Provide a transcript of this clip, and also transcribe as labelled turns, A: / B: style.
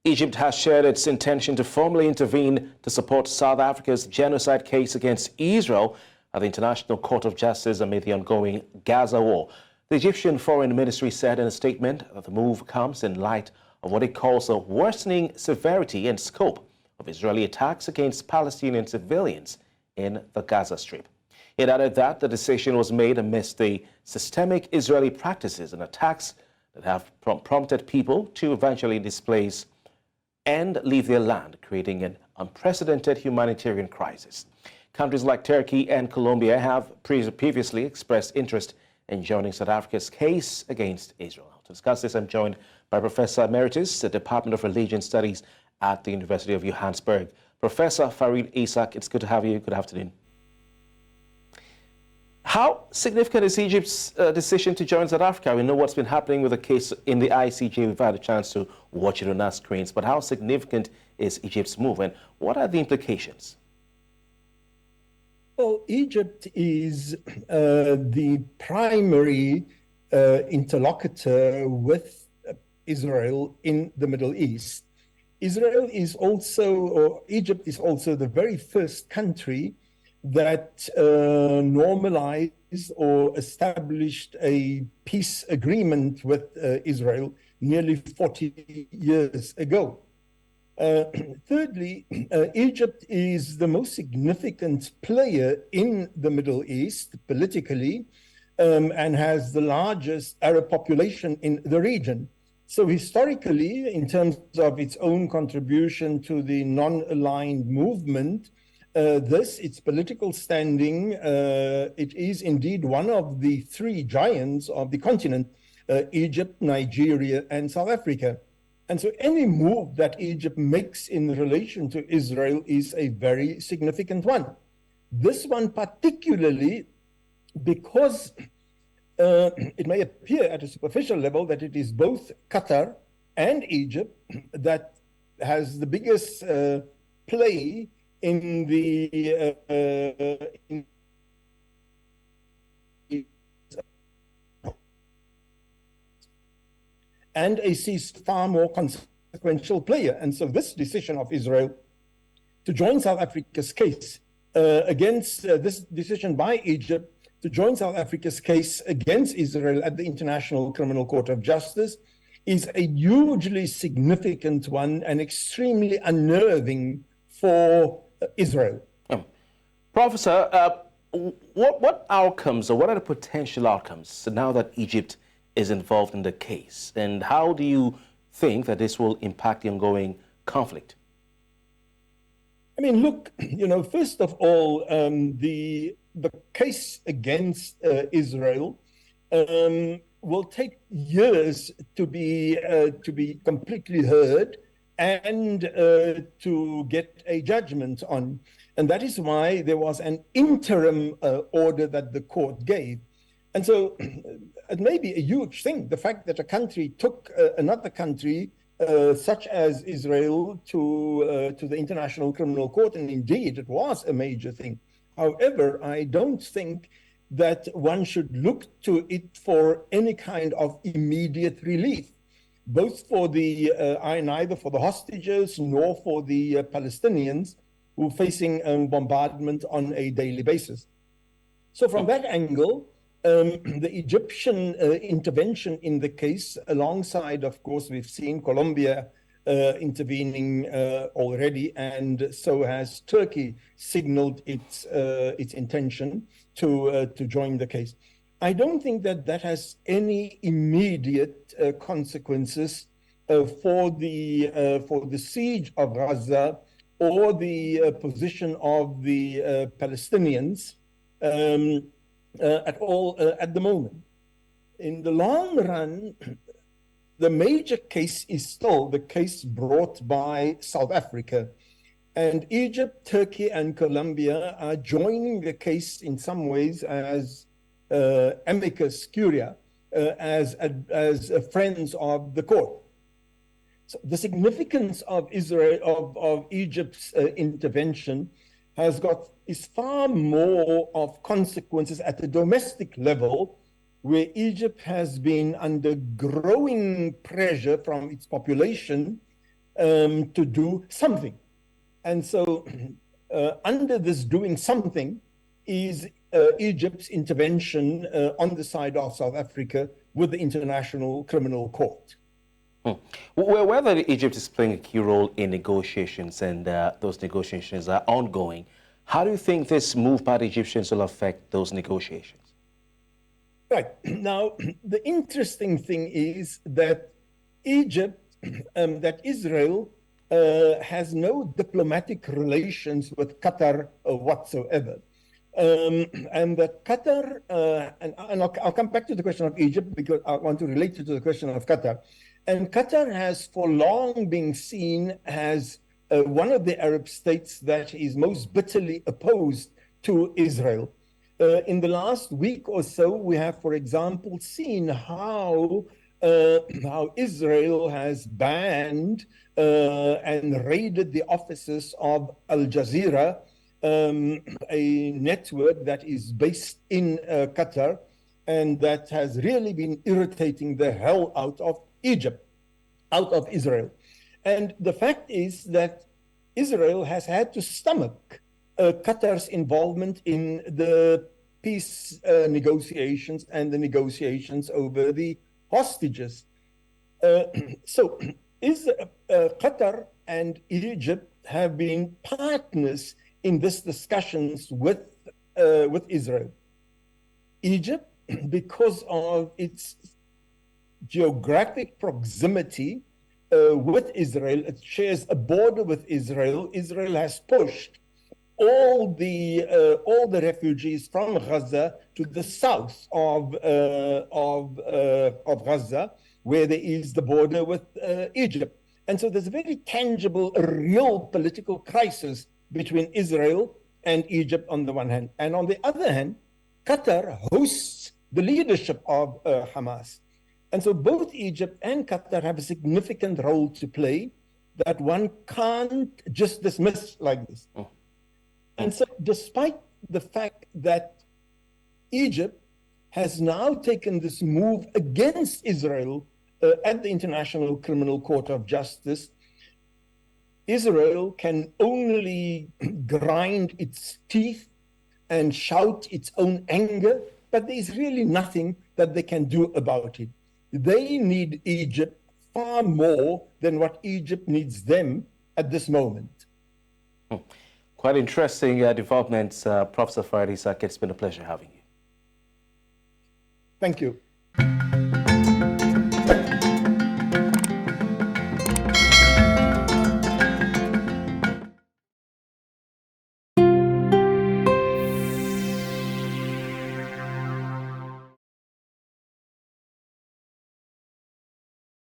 A: Egypt has shared its intention to formally intervene to support South Africa's genocide case against Israel at the International Court of Justice amid the ongoing Gaza war. The Egyptian Foreign Ministry said in a statement that the move comes in light of what it calls a worsening severity and scope of Israeli attacks against Palestinian civilians in the Gaza Strip. It added that the decision was made amidst the systemic Israeli practices and attacks that have prompted people to eventually displace and leave their land, creating an unprecedented humanitarian crisis. Countries like Turkey and Colombia have previously expressed interest in joining South Africa's case against Israel. To discuss this, I'm joined by Professor Emeritus at the Department of Religion Studies at the University of Johannesburg, Professor Farid Esack. It's good to have you. Good afternoon. How significant is Egypt's decision to join South Africa? We know what's been happening with the case in the ICJ. We've had a chance to watch it on our screens. But how significant is Egypt's move, and what are the implications?
B: Well, Egypt is the primary interlocutor with Israel in the Middle East. Israel is also, or Egypt is also the very first country that normalized or established a peace agreement with Israel nearly 40 years ago. Thirdly, Egypt is the most significant player in the Middle East politically and has the largest Arab population in the region. So historically, in terms of its own contribution to the non-aligned movement, its political standing, it is indeed one of the three giants of the continent, Egypt, Nigeria, and South Africa. And so any move that Egypt makes in relation to Israel is a very significant one. This one particularly because it may appear at a superficial level that it is both Qatar and Egypt that has the biggest play in the and a far more consequential player. And so this decision of Israel to join South Africa's case against this decision by Egypt to join South Africa's case against Israel at the International Criminal Court of Justice is a hugely significant one and extremely unnerving for Israel.
A: Professor, what outcomes, or what are the potential outcomes now that Egypt is involved in the case, and how do you think that this will impact the ongoing conflict?
B: I mean, look, first of all, the case against Israel will take years to be completely heard and to get a judgment on. And that is why there was an interim order that the court gave. And so it may be a huge thing, the fact that a country took another country, such as Israel, to the International Criminal Court, and indeed it was a major thing. However, I don't think that one should look to it for any kind of immediate relief, both for neither for the hostages nor for the Palestinians who are facing bombardment on a daily basis. So from that angle, the Egyptian intervention in the case, alongside, of course, we've seen Colombia intervening already, and so has Turkey signaled its intention to join the case. I don't think that has any immediate consequences for the siege of Gaza or the position of the Palestinians at all at the moment. In the long run, the major case is still the case brought by South Africa. And Egypt, Turkey, and Colombia are joining the case in some ways as amicus curiae, as friends of the court. So the significance of Egypt's intervention is far more of consequences at the domestic level, where Egypt has been under growing pressure from its population to do something. And so under this doing something is Egypt's intervention on the side of South Africa with the International Criminal Court.
A: Whether Egypt is playing a key role in negotiations and those negotiations are ongoing, how do you think this move by the Egyptians will affect those negotiations?
B: Right. Now, the interesting thing is that that Israel has no diplomatic relations with Qatar whatsoever. And that Qatar, and I'll come back to the question of Egypt because I want to relate it to the question of Qatar. And Qatar has for long been seen as one of the Arab states that is most bitterly opposed to Israel. In the last week or so, we have, for example, seen how Israel has banned and raided the offices of Al Jazeera, a network that is based in Qatar, and that has really been irritating the hell out of Egypt, out of Israel. And the fact is that Israel has had to stomach Qatar's involvement in the peace negotiations and the negotiations over the hostages. So Qatar and Egypt have been partners in these discussions with Israel. Egypt, because of its geographic proximity with Israel, it shares a border with Israel. Israel has pushed all the refugees from Gaza to the south of Gaza, where there is the border with Egypt. And so there's a very tangible, real political crisis between Israel and Egypt on the one hand. And on the other hand, Qatar hosts the leadership of Hamas. And so both Egypt and Qatar have a significant role to play that one can't just dismiss like this. And so despite the fact that Egypt has now taken this move against Israel at the International Criminal Court of Justice, Israel can only grind its teeth and shout its own anger, but there's really nothing that they can do about it. They need Egypt far more than what Egypt needs them at this moment.
A: Quite interesting developments, Professor Farid Esack. It's been a pleasure having you.
B: Thank you.